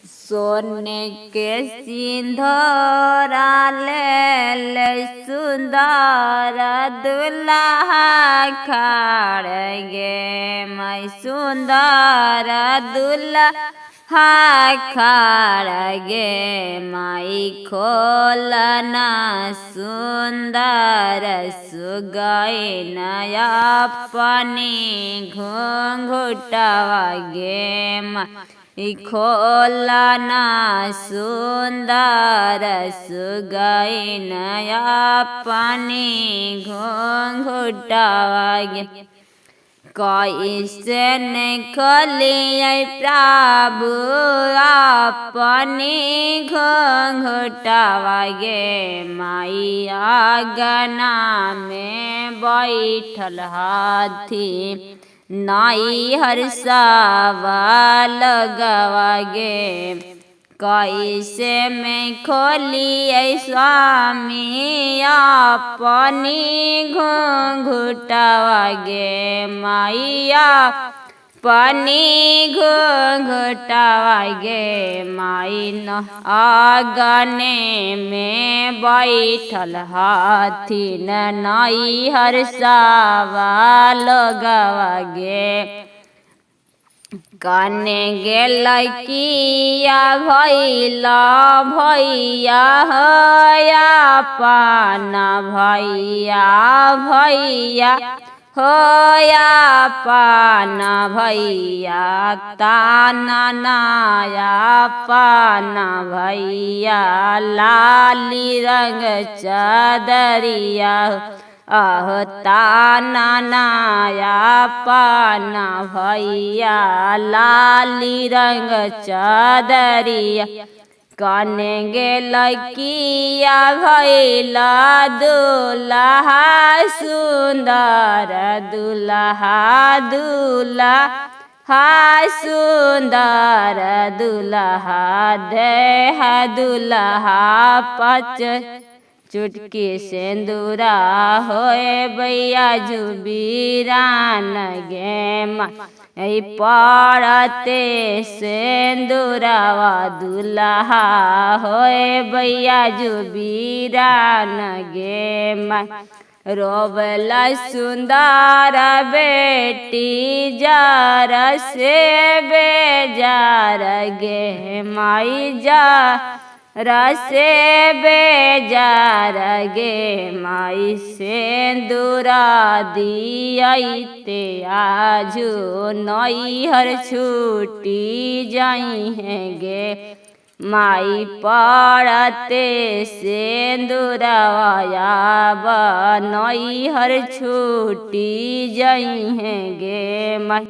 सोने के सिंदूरा ले सुंदर दुल्हा खाड़ गे मैं सुंदर दुल्हा खाड़ गे माई खोलना सुंदर सुगैन अपनी घूंघटवा गे खोलना सुंदर सुगैन अपनी घूंघटवा गे कैसे खोलिए प्रभु अपनी घूंघटवा गे माई आंगना में बैठल हाथी नाई हर्षवा लगवा गे कैसे में खोलिए स्वामी अपनी घूंघटवा गे माइया अपनी घूंघटवा गे माई न आंगने में बैठल हाथी नाई हर्षवा लगवा गे कने गे लड़किया भैया भैया होया पाना भैया भैया होया पाना भैया ताना नाया पाना भैया लाली रंग चादरिया ताना नाया पाना भैया लाली रंग चादरिया कने गे लड़किया भैला दुल्हा सुंदर दुल्हा दुल्हा सुंदर दुल्हा देह दुल्हा पच चुटकी सिंदूरा होए भैया जुबीरान गे पड़ते सिंदूरावा दुल्हा होए भैया जुबीरान गे रोबला सुंदर बेटी जार से बेजार गे माई जा रसे बेजार गे माई सिंदूरा दियाते आजू नैहर छूटी जाई हैं गे माई पड़ते सिंदूरवा नैहर छूटी जाई हैं गे माई।